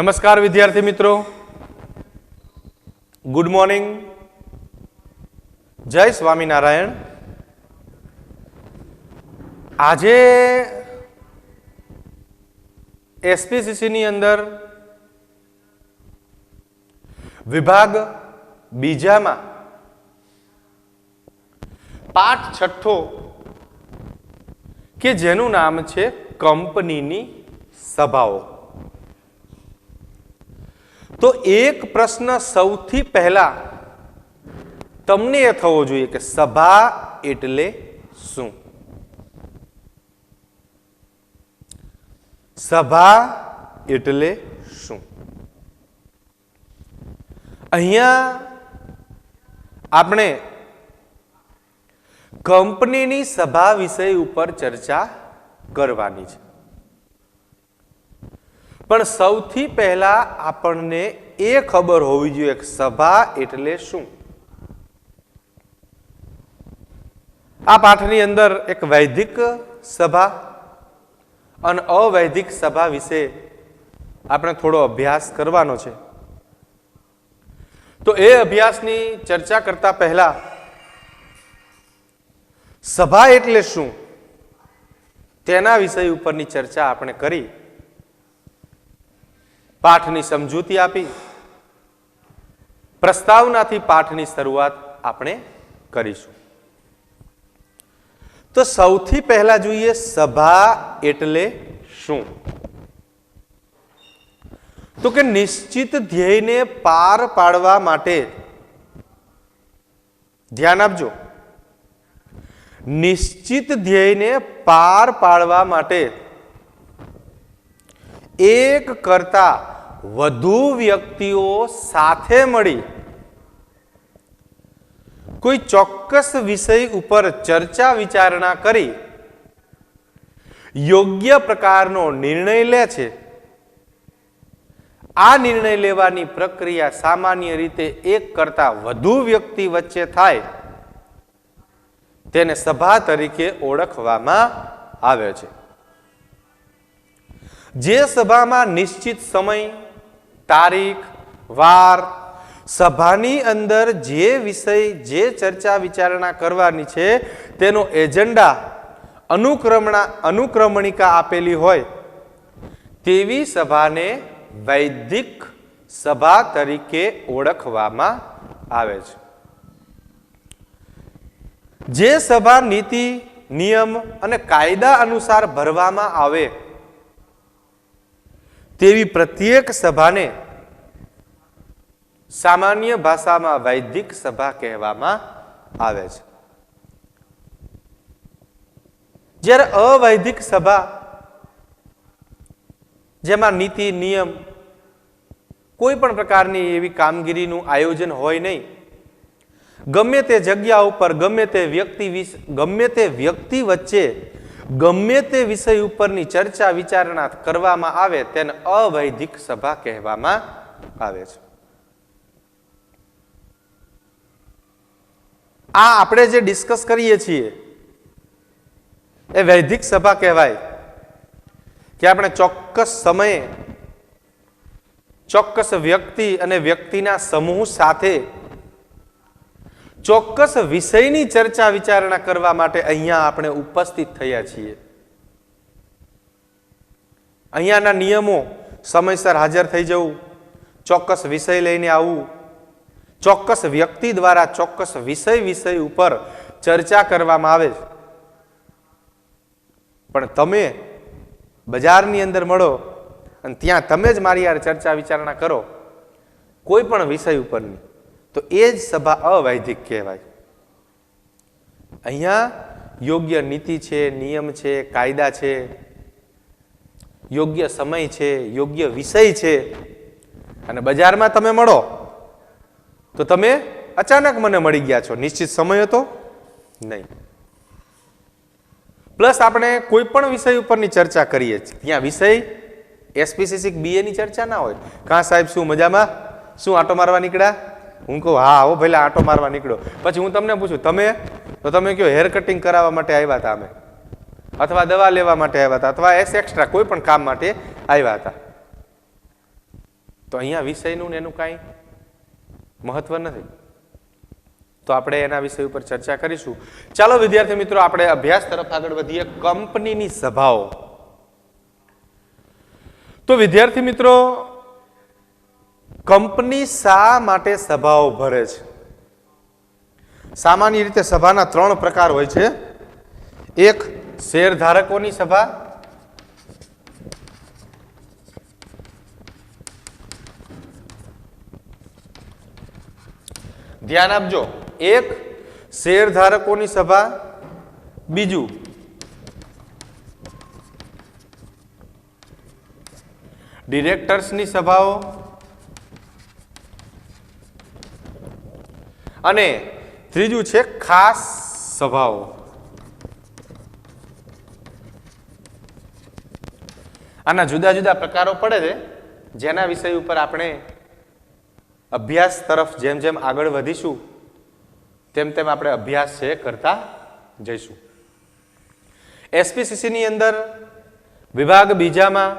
નમસ્કાર વિદ્યાર્થી મિત્રો, ગુડ મોર્નિંગ, જય સ્વામિનારાયણ. આજે એસપીસીસી ની અંદર વિભાગ બીજામાં પાઠ છઠ્ઠો કે જેનું નામ છે કંપનીની સભાઓ. તો એક પ્રશ્ન સૌથી પહેલા તમને એ થવો જોઈએ કે સભા એટલે શું? સભા એટલે શું? અહીંયા આપણે કંપનીની સભા વિષય ઉપર ચર્ચા કરવાની છે. પણ સૌથી પહેલા આપણને એ ખબર હોવી જોઈએ કે સભા એટલે શું. આ પાઠની અંદર એક વૈદિક સભા અને અવૈદિક સભા વિશે આપણે થોડો અભ્યાસ કરવાનો છે. તો એ અભ્યાસની ચર્ચા કરતા પહેલા સભા એટલે શું તેના વિષય ઉપરની ચર્ચા આપણે કરી, પાઠની સમજૂતી આપી, પ્રસ્તાવનાથી પાઠની શરૂઆત આપણે કરીશું. તો સૌથી પહેલા જોઈએ સભા એટલે શું. તો કે નિશ્ચિત ધ્યેયને પાર પાડવા માટે, ધ્યાન આપજો, નિશ્ચિત ધ્યેયને પાર પાડવા માટે એક કરતા વધુ વ્યક્તિઓ સાથે મળી કોઈ ચોક્કસ વિષય ઉપર ચર્ચા વિચારણા કરી યોગ્ય પ્રકારનો નિર્ણય લે છે. આ નિર્ણય લેવાની પ્રક્રિયા સામાન્ય રીતે એક કરતા વધુ વ્યક્તિ વચ્ચે થાય તેને સભા તરીકે ઓળખવામાં આવે છે. જે સભામાં નિશ્ચિત સમય, તારીખ, વાર, સભાની અંદર જે વિષય, જે ચર્ચા વિચારણા કરવાની છે તેનો એજન્ડા, અનુક્રમણિકા આપેલી હોય તેવી સભાને વૈદિક સભા તરીકે ઓળખવામાં આવે છે. જે સભા નીતિ, નિયમ અને કાયદા અનુસાર ભરવામાં આવે તેવી પ્રત્યેક સભાને સામાન્ય ભાષામાં વૈદિક સભા કહેવામાં આવે છે. જ્યારે અવૈદિક સભા, જેમાં નીતિ, નિયમ, કોઈ પણ પ્રકારની એવી કામગીરીનું આયોજન હોય નહીં, ગમે તે જગ્યા ઉપર ગમે તે વ્યક્તિ વચ્ચે ગમે તે વિષય ઉપરની ચર્ચા વિચારણા કરવામાં આવે તેને અવૈદિક સભા કહેવામાં આવે છે. આ આપણે જે ડિસ્કસ કરીએ છીએ એ વૈદિક સભા કહેવાય કે આપણે ચોક્કસ સમયે ચોક્કસ વ્યક્તિ અને વ્યક્તિના સમૂહ સાથે ચોક્કસ વિષયની ચર્ચા વિચારણા કરવા માટે અહીંયા આપણે ઉપસ્થિત થયા છીએ. અહીંયાના નિયમો સમયસર હાજર થઈ જવું, ચોક્કસ વિષય લઈને આવવું, ચોક્કસ વ્યક્તિ દ્વારા ચોક્કસ વિષય ઉપર ચર્ચા કરવામાં આવે છે. પણ તમે બજારની અંદર મળો અને ત્યાં તમે જ મારી યાર ચર્ચા વિચારણા કરો કોઈ પણ વિષય ઉપરની, તો એ જ સભા અવૈદિક કહેવાય. અહીંયા યોગ્ય નીતિ છે, નિયમ છે, કાયદા છે, યોગ્ય સમય છે, યોગ્ય વિષય છે. અને બજારમાં તમે મળો તો તમે અચાનક મને મળી ગયા છો, નિશ્ચિત સમય હતો નહીં. પ્લસ આપણે કોઈ પણ વિષય ઉપરની ચર્ચા કરીએ છીએ, ત્યાં વિષય એસપીસીસી BA ની ચર્ચા ના હોય. કાં સાહેબ શું મજામાં, શું આટો મારવા નીકળ્યા? હું કહું હા હો ભલે આટો મારવા નીકળ્યો. પછી હું તમને પૂછું તમે, તો તમે કહો હેર કટિંગ કરાવવા માટે આવ્યા હતા અમે, અથવા દવા લેવા માટે આવ્યા હતા, અથવા એક્સ્ટ્રા કોઈ પણ કામ માટે આવ્યા હતા. તો અહીંયા વિષયનું ને એનું કાંઈ મહત્વ નથી. તો આપણે એના વિષય ઉપર ચર્ચા કરીશું. ચાલો વિદ્યાર્થી મિત્રો, આપણે અભ્યાસ તરફ આગળ વધીએ. કંપનીની સભાઓ. તો વિદ્યાર્થી મિત્રો, કંપની શા માટે સભાઓ ભરે છે? સામાન્ય રીતે સભાના 3 પ્રકાર હોય છે. એક શેરધારકોની સભા, ધ્યાન આપજો, એક શેરધારકોની સભા, બીજું ડિરેક્ટર્સની સભાઓ અને ત્રીજું છે ખાસ સભાઓ. આના જુદા જુદા પ્રકારો પડે છે, જેના વિષય ઉપર આપણે અભ્યાસ તરફ જેમ જેમ આગળ વધીશું તેમ તેમ આપણે અભ્યાસ છે કરતા જઈશું. એસપીસીસી ની અંદર વિભાગ બીજામાં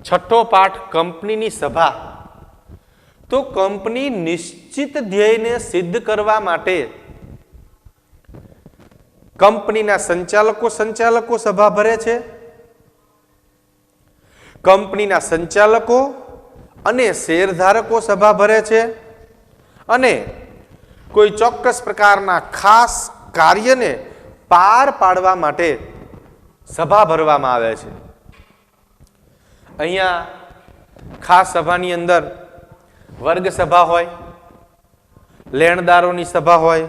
6થો પાઠ કંપનીની સભા. તો કંપની નિશ્ચિત ધ્યેયને સિદ્ધ કરવા માટે કંપનીના સંચાલકો સભા ભરે છે. કંપનીના સંચાલકો અને શેરધારકો સભા ભરે છે અને કોઈ ચોક્કસ પ્રકારના ખાસ કાર્યને પાર પાડવા માટે સભા ભરવામાં આવે છે. અહીંયા ખાસ સભાની અંદર વર્ગ સભા હોય, લેણદારોની સભા હોય,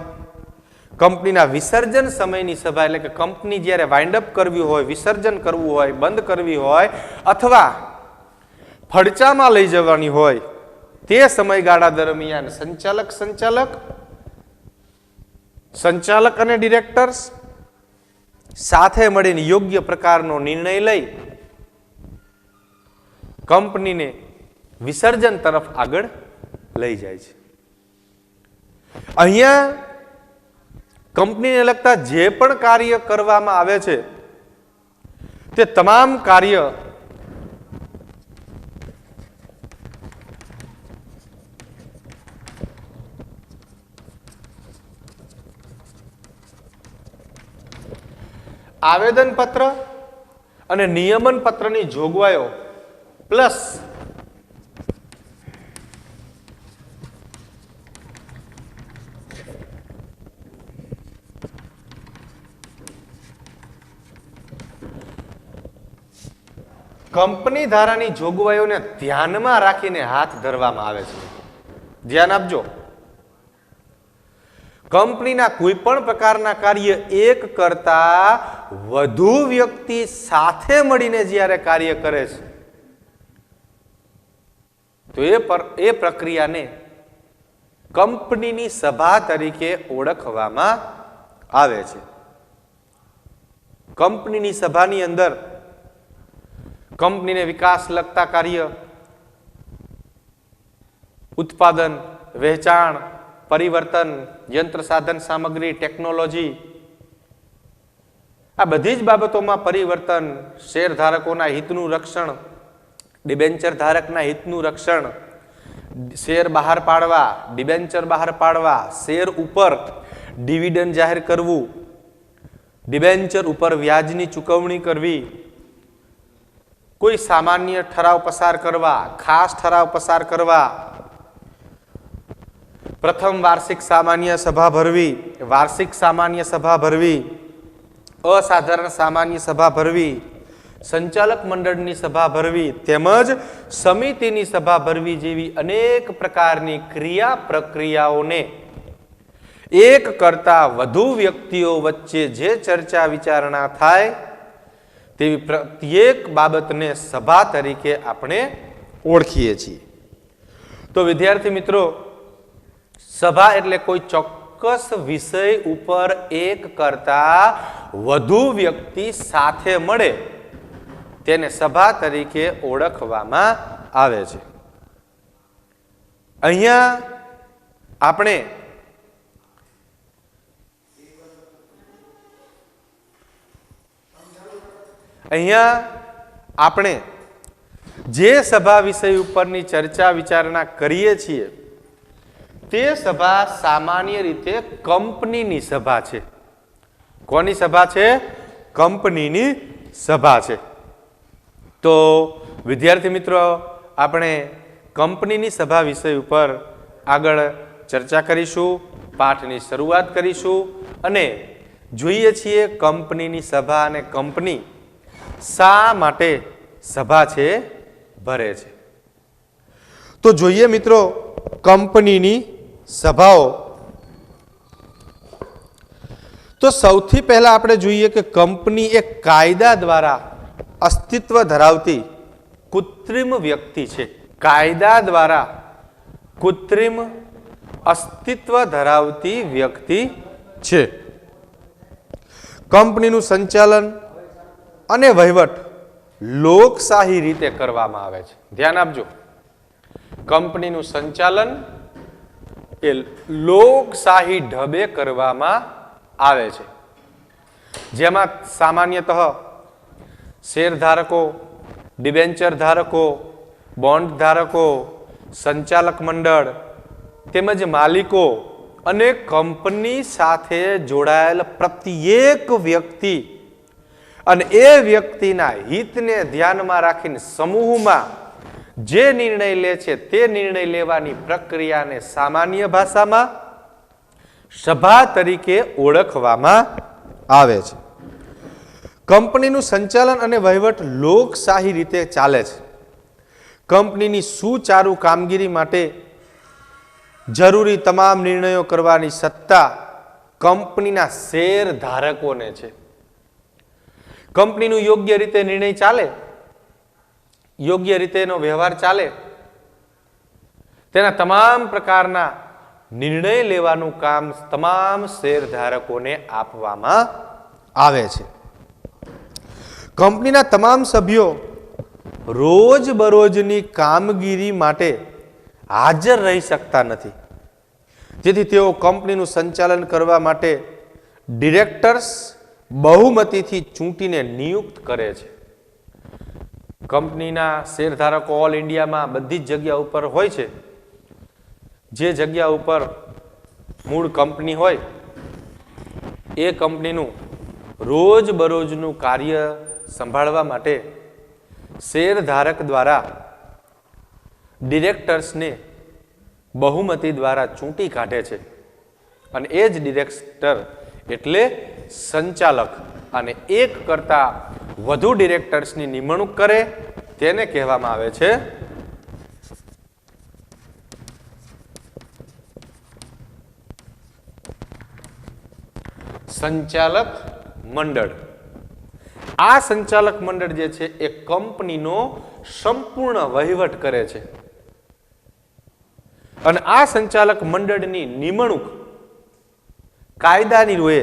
કંપનીના વિસર્જન સમયની સભા, એટલે કે કંપની જ્યારે વાઇન્ડ અપ કરવી હોય, વિસર્જન કરવું હોય, બંધ કરવી હોય અથવા ફડચામાં લઈ જવાની હોય તે સમયગાળા દરમિયાન સંચાલક અને ડિરેક્ટર્સ સાથે મળીને યોગ્ય પ્રકારનો નિર્ણય લઈ કંપનીને વિસર્જન તરફ આગળ લઈ જાય છે. અહીંયા કંપનીને લગતા જે પણ કાર્ય કરવામાં આવે છે તે તમામ કાર્ય આવેદનપત્ર અને નિયમન પત્રની જોગવાઈઓ પ્લસ કંપની ધારાની જોગવાઈઓને ધ્યાનમાં રાખીને હાથ ધરવામાં આવે છે. ધ્યાન આપજો, કંપનીના કોઈ પણ પ્રકારના કાર્ય એક કરતા વધુ વ્યક્તિ સાથે મળીને જ્યારે કાર્ય કરે છે તો એ પ્રક્રિયાને કંપનીની સભા તરીકે ઓળખવામાં આવે છે. કંપનીની સભાની અંદર કંપનીને વિકાસ લગતા કાર્ય, ઉત્પાદન, વહેંચાણ, પરિવર્તન, યંત્ર સાધન સામગ્રી, ટેકનોલોજી, આ બધી જ બાબતોમાં પરિવર્તન, શેરધારકોના હિતનું રક્ષણ, ડિબેન્ચર ધારકના હિતનું રક્ષણ, શેર બહાર પાડવા, ડિબેન્ચર બહાર પાડવા, શેર ઉપર ડિવિડન્ડ જાહેર કરવું, ડિબેન્ચર ઉપર વ્યાજની ચૂકવણી કરવી, કોઈ સામાન્ય ઠરાવ પસાર કરવા, ખાસ ઠરાવ પસાર કરવા, પ્રથમ વાર્ષિક સામાન્ય સભા ભરવી, વાર્ષિક સામાન્ય સભા ભરવી, અસાધારણ સામાન્ય સભા ભરવી, સંચાલક મંડળની સભા ભરવી તેમજ સમિતિની સભા ભરવી જેવી અનેક પ્રકારની ક્રિયા પ્રક્રિયાઓને એક કરતા વધુ વ્યક્તિઓ વચ્ચે જે ચર્ચા વિચારણા થાય તેવી પ્રત્યેક બાબતને સભા તરીકે આપણે ઓળખીએ છીએ. તો વિદ્યાર્થી મિત્રો, સભા એટલે કોઈ ચોક્કસ વિષય ઉપર એક કરતા વધુ વ્યક્તિ સાથે મળે તેને સભા તરીકે ઓળખવામાં આવે છે. અહીંયા આપણે જે સભા વિષય ઉપરની ચર્ચા વિચારણા કરીએ છીએ તે સભા સામાન્ય રીતે કંપનીની સભા છે. કોની સભા છે? કંપનીની સભા છે. તો વિદ્યાર્થી મિત્રો, આપણે કંપનીની સભા વિષય ઉપર આગળ ચર્ચા કરીશું, પાઠની શરૂઆત કરીશું અને જોઈએ છીએ કંપનીની સભા અને કંપની શા માટે સભા છે ભરે છે. તો જોઈએ મિત્રો કંપનીની સભાઓ. તો સૌથી પહેલા આપણે જોઈએ કે કંપની એક કાયદા દ્વારા અસ્તિત્વ ધરાવતી કૃત્રિમ વ્યક્તિ છે. કાયદા દ્વારા કૃત્રિમ અસ્તિત્વ ધરાવતી વ્યક્તિ છે. કંપનીનું સંચાલન અને વહીવટ લોકશાહી રીતે કરવામાં આવે છે. ધ્યાન આપજો, કંપનીનું સંચાલન એ લોકશાહી ઢબે કરવામાં આવે છે, જેમાં સામાન્યતઃ શેરધારકો, ડિબેન્ચર ધારકો, બોન્ડ ધારકો, સંચાલક મંડળ તેમજ માલિકો અને કંપની સાથે જોડાયેલ પ્રત્યેક વ્યક્તિ અને એ વ્યક્તિના હિતને ધ્યાનમાં રાખીને સમૂહમાં જે નિર્ણય લે છે તે નિર્ણય લેવાની પ્રક્રિયાને સામાન્ય ભાષામાં સભા તરીકે ઓળખવામાં આવે છે. કંપનીનું સંચાલન અને વહીવટ લોકશાહી રીતે ચાલે છે. કંપનીની સુચારુ કામગીરી માટે જરૂરી તમામ નિર્ણયો કરવાની સત્તા કંપનીના શેર ધારકોને છે. કંપનીનું યોગ્ય રીતે નિર્ણય ચાલે, યોગ્ય રીતે એનો વ્યવહાર ચાલે, તેના તમામ પ્રકારના નિર્ણય લેવાનું કામ તમામ શેર ધારકોને આપવામાં આવે છે. કંપનીના તમામ સભ્યો રોજબરોજની કામગીરી માટે હાજર રહી શકતા નથી, જેથી તેઓ કંપનીનું સંચાલન કરવા માટે ડિરેક્ટર્સ બહુમતીથી ચૂંટીને નિયુક્ત કરે છે. કંપનીના શેરધારકો ઓલ ઇન્ડિયામાં બધી જ જગ્યા ઉપર હોય છે. જે જગ્યા ઉપર મૂળ કંપની હોય એ કંપનીનું રોજબરોજનું કાર્ય સંભાળવા માટે શેરધારક દ્વારા ડિરેક્ટર્સને બહુમતી દ્વારા ચૂંટી કાઢે છે અને એ જ ડિરેક્ટર એટલે સંચાલક, અને એક કરતા વધુ ડિરેક્ટર્સની નિમણૂક કરે તેને કહેવામાં આવે છે સંચાલક મંડળ. આ સંચાલક મંડળ જે છે એ કંપનીનો સંપૂર્ણ વહીવટ કરે છે અને આ સંચાલક મંડળની નિમણૂક કાયદાની રૂએ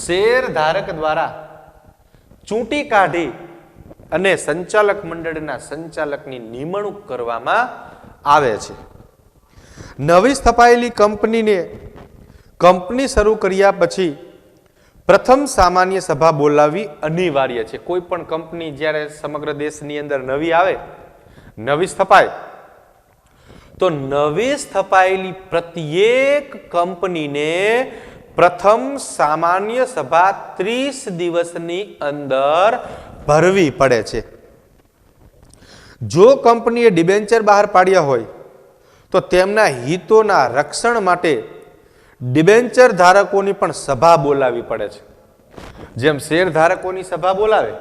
શેરધારક દ્વારા ચૂંટી કાઢી અને સંચાલક મંડળના સંચાલકની નિમણૂક કરવામાં આવે છે. નવી સ્થપાયેલી કંપનીને કંપની શરૂ કર્યા પછી પ્રથમ સામાન્ય સભા બોલાવવી અનિવાર્ય છે. કોઈ પણ કંપની જ્યારે સમગ્ર દેશની અંદર નવી આવે, નવી સ્થપાય, તો નવી સ્થપાયેલી પ્રત્યેક કંપનીને પ્રથમ સામાન્ય સભા 30 દિવસની અંદર ભરવી પડે છે. જો કંપનીએ ડિબેન્ચર બહાર પાડ્યા હોય તો તેમના હિતોના રક્ષણ માટે ડિબેન્ચર ધારકોની પણ સભા બોલાવવી પડે છે. જેમ શેર ધારકોની સભા બોલાવે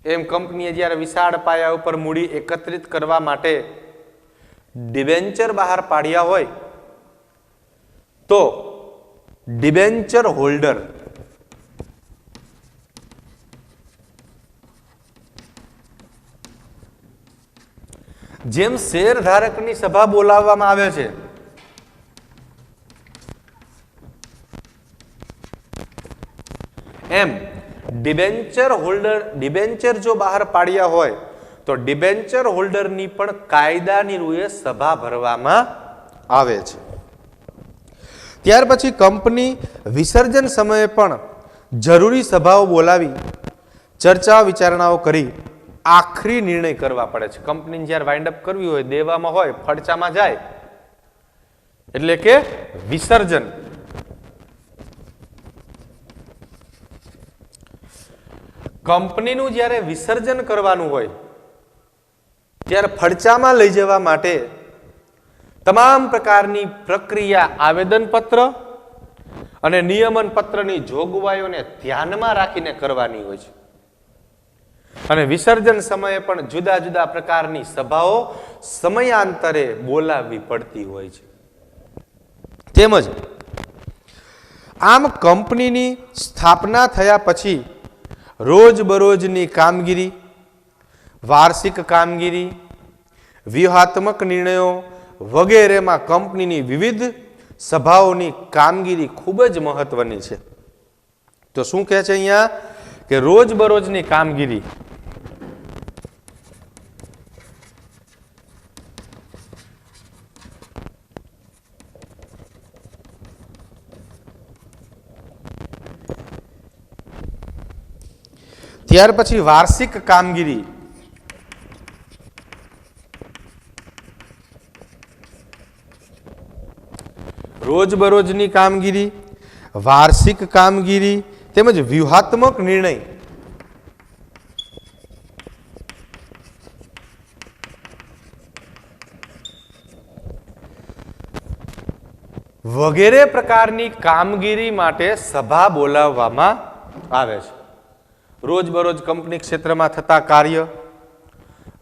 એમ કંપનીએ જ્યારે વિશાળ પાયા ઉપર મૂડી એકત્રિત કરવા માટે ડિબેન્ચર બહાર પાડ્યા હોય તો ડિબેન્ચર હોલ્ડર જેમ શેર ધારકની સભા બોલાવવામાં આવે છે એમ ડિબેન્ચર જો બહાર પાડ્યા હોય તો ડિબેન્ચર હોલ્ડરની પણ કાયદાની રૂએ સભા ભરવામાં આવે છે. ત્યાર પછી કંપની વિસર્જન સમયે પણ જરૂરી સભાઓ બોલાવી ચર્ચા વિચારણાઓ કરી આખરી નિર્ણય કરવા પડે છે. કંપનીને જ્યારે વાઇન્ડ અપ કરવી હોય, દેવામાં હોય, ફડચામાં જાય એટલે કે વિસર્જન. કંપનીનું જ્યારે વિસર્જન કરવાનું હોય ત્યારે ફડચામાં લઈ જવા માટે તમામ પ્રકારની પ્રક્રિયા આવેદનપત્ર અને નિયમન પત્રની જોગવાઈઓને ધ્યાનમાં રાખીને કરવાની હોય છે. અને વિસર્જન સમયે પણ જુદા જુદા પ્રકારની સભાઓ સમયાંતરે બોલાવવી પડતી હોય છે. તેમજ આમ કંપનીની સ્થાપના થયા પછી રોજબરોજની કામગીરી, વાર્ષિક કામગીરી, વ્યૂહાત્મક નિર્ણયો વગેરેમાં કંપનીની વિવિધ સભાઓની કામગીરી ખૂબ જ મહત્વની છે. તો શું કહે છે અહીંયા કે રોજબરોજની કામગીરી ત્યાર પછી વાર્ષિક કામગીરી, રોજબરોજની કામગીરી, વાર્ષિક કામગીરી તેમજ વ્યૂહાત્મક નિર્ણય વગેરે પ્રકારની કામગીરી માટે સભા બોલાવવામાં આવે છે. રોજબરોજ કંપની ક્ષેત્રમાં થતા કાર્ય,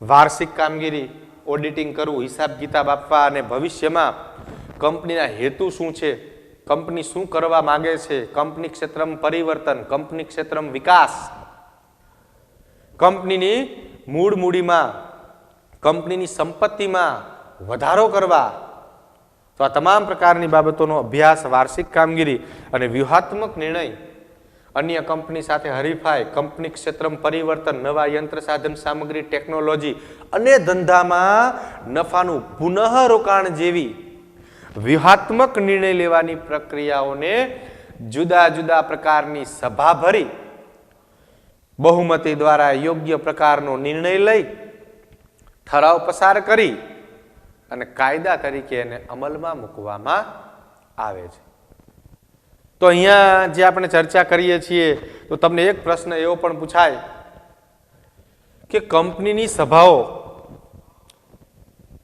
વાર્ષિક કામગીરી, ઓડિટિંગ કરવું, હિસાબ કિતાબ આપવા અને ભવિષ્યમાં કંપનીના હેતુ શું છે, કંપની શું કરવા માંગે છે, કંપની ક્ષેત્રમાં પરિવર્તન, કંપની ક્ષેત્રમાં વિકાસ, કંપનીની મૂળ મૂડીમાં, કંપનીની સંપત્તિમાં વધારો કરવા, તો આ તમામ પ્રકારની બાબતોનો અભ્યાસ, વાર્ષિક કામગીરી અને વ્યૂહાત્મક નિર્ણય, અન્ય કંપની સાથે હરીફાઈ, કંપની ક્ષેત્રમાં પરિવર્તન, નવા યંત્ર સાધન સામગ્રી, ટેકનોલોજી અને ધંધામાં નફાનું પુનઃ રોકાણ જેવી વ્યૂહાત્મક નિર્ણય લેવાની પ્રક્રિયાઓને જુદા જુદા પ્રકારની સભા ભરી બહુમતી દ્વારા યોગ્ય પ્રકારનો નિર્ણય લઈ ઠરાવ પસાર કરી અને કાયદા તરીકે એને અમલમાં મૂકવામાં આવે છે. તો અહીંયા જે આપણે ચર્ચા કરીએ છીએ તો તમને એક પ્રશ્ન એવો પણ પૂછાય કે કંપનીની સભાઓ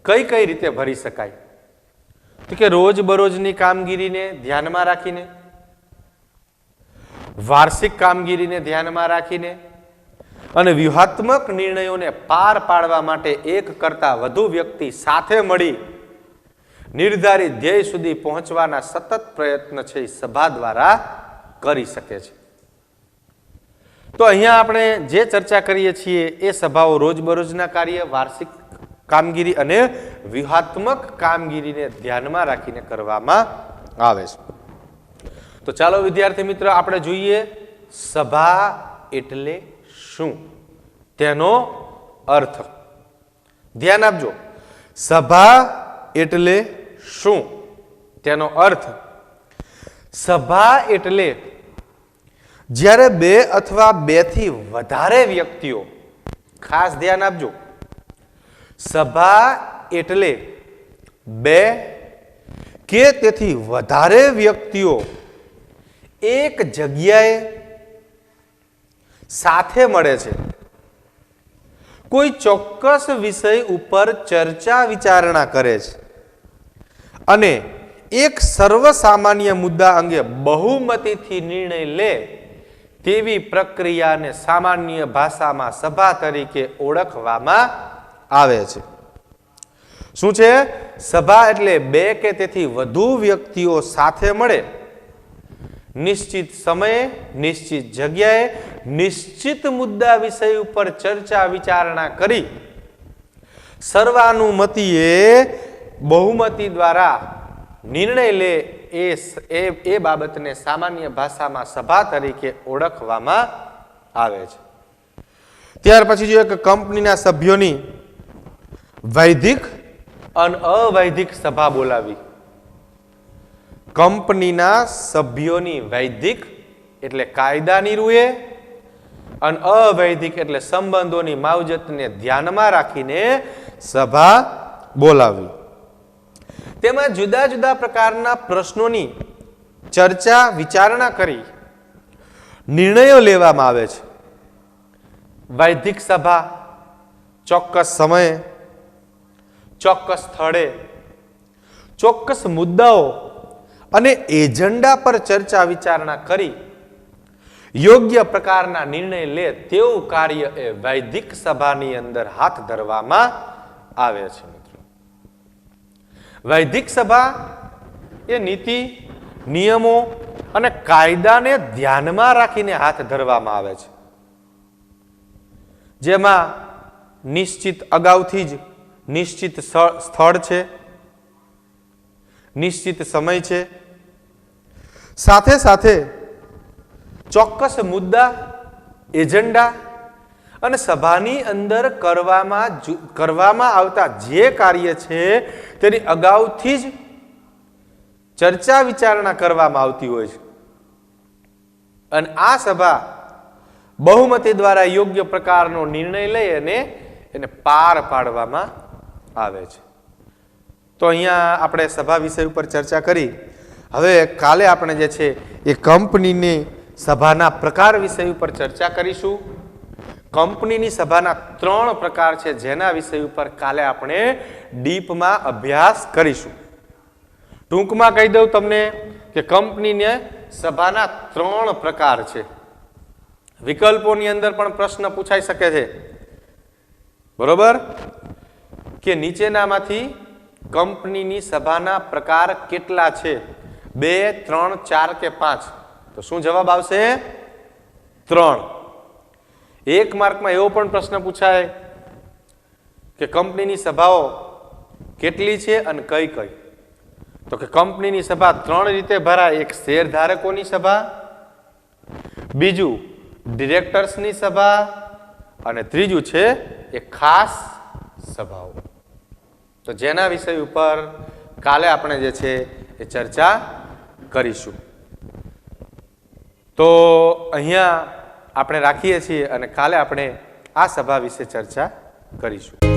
કઈ કઈ રીતે ભરી શકાય? તો કે રોજબરોજની કામગીરીને ધ્યાનમાં રાખીને, વાર્ષિક કામગીરીને ધ્યાનમાં રાખીને અને વ્યૂહાત્મક નિર્ણયોને પાર પાડવા માટે એક કરતા વધુ વ્યક્તિ સાથે મળી નિર્ધારિત ધ્યેય સુધી પહોંચવાના સતત પ્રયત્ન છે એ સભા દ્વારા કરી શકે છે. તો અહીંયા આપણે જે ચર્ચા કરીએ છીએ એ સભાઓ રોજબરોજના કાર્ય, વાર્ષિક કામગીરી અને વ્યૂહાત્મક કામગીરીને ધ્યાનમાં રાખીને કરવામાં આવે છે. તો ચાલો વિદ્યાર્થી મિત્રો આપણે જોઈએ સભા એટલે શું, તેનો અર્થ. ધ્યાન આપજો, સભા એટલે શું, તેનો અર્થ. સભા એટલે જ્યારે બે અથવા બેથી વધારે વ્યક્તિઓ, ખાસ ધ્યાન આપજો, સભા એટલે બે કે તેથી વધારે વ્યક્તિઓ એક જગ્યાએ સાથે મળે છે, કોઈ ચોક્કસ વિષય ઉપર ચર્ચા વિચારણા કરે છે અને એક સર્વસામાન્ય મુદ્દા અંગે બહુમતીથી નિર્ણય લે તેવી પ્રક્રિયાને સામાન્ય ભાષામાં સભા તરીકે ઓળખવામાં આવે છે. શું છે? સભા એટલે બે કે તેથી વધુ વ્યક્તિઓ સાથે મળે, નિશ્ચિત સમયે, નિશ્ચિત જગ્યાએ, નિશ્ચિત મુદ્દા વિષય ઉપર ચર્ચા વિચારણા કરી સર્વાનુમતિએ બહુમતી દ્વારા નિર્ણય લે એ બાબતને સામાન્ય ભાષામાં સભા તરીકે ઓળખવામાં આવે છે. ત્યાર પછી જો એક કંપનીના સભ્યોની વૈધિક અને અવૈધિક સભા બોલાવી કંપનીના સભ્યોની વૈધિક એટલે કાયદાની રૂએ અને અવૈધિક એટલે સંબંધોની માવજતને ધ્યાનમાં રાખીને સભા બોલાવી. તેમાં જુદા જુદા પ્રકારના પ્રશ્નોની ચર્ચા વિચારણા કરી નિર્ણયો લેવામાં આવે છે. વૈધિક સભા ચોક્કસ સમયે, ચોક્કસ સ્થળે, ચોક્કસ મુદ્દાઓ અને એજન્ડા પર ચર્ચા વિચારણા કરી યોગ્ય પ્રકારના નિર્ણય લે તેવું કાર્ય એ વૈધિક સભાની અંદર હાથ ધરવામાં આવે છે. મિત્રો, વૈધિક સભા એ નીતિ, નિયમો અને કાયદાને ધ્યાનમાં રાખીને હાથ ધરવામાં આવે છે, જેમાં નિશ્ચિત અગાઉથી જ નિશ્ચિત સ્થળ છે, નિશ્ચિત સમય છે, સાથે સાથે ચોક્કસ મુદ્દા, એજન્ડા અને સભાની અંદર કરવામાં આવતા જે કાર્ય છે તેની અગાઉથી જ ચર્ચા વિચારણા કરવામાં આવતી હોય છે અને આ સભા બહુમતી દ્વારા યોગ્ય પ્રકારનો નિર્ણય લઈ અને એને પાર પાડવામાં આવે છે. તો અહીંયા આપણે સભા વિષય ઉપર ચર્ચા કરી. હવે કાલે આપણે જે છે એ કંપનીની સભાના પ્રકાર વિષય ઉપર ચર્ચા કરીશું. કંપનીની સભાના 3 પ્રકાર છે જેના વિષય ઉપર કાલે આપણે ડીપમાં અભ્યાસ કરીશું. ટૂંકમાં કહી દઉં તમને કે કંપનીને સભાના 3 પ્રકાર છે. વિકલ્પોની અંદર પણ પ્રશ્ન પૂછાઈ શકે છે, બરોબર, કે નીચેનામાંથી કંપનીની સભાના પ્રકાર કેટલા છે? 2, 3, 4 કે 5? તો શું જવાબ આવશે? 3. 1 માર્કમાં એવો પણ પ્રશ્ન પૂછાય કે કંપનીની સભાઓ કેટલી છે અને કઈ કઈ? તો કે કંપનીની સભા 3 રીતે ભરાય. એક શેરધારકોની સભા, બીજું ડિરેક્ટર્સની સભા અને ત્રીજું છે એ ખાસ સભાઓ. તો જેના વિષય ઉપર કાલે આપણે જે છે એ ચર્ચા કરીશું. તો અહીંયા આપણે રાખીએ છીએ અને કાલે આપણે આ સભા વિશે ચર્ચા કરીશું.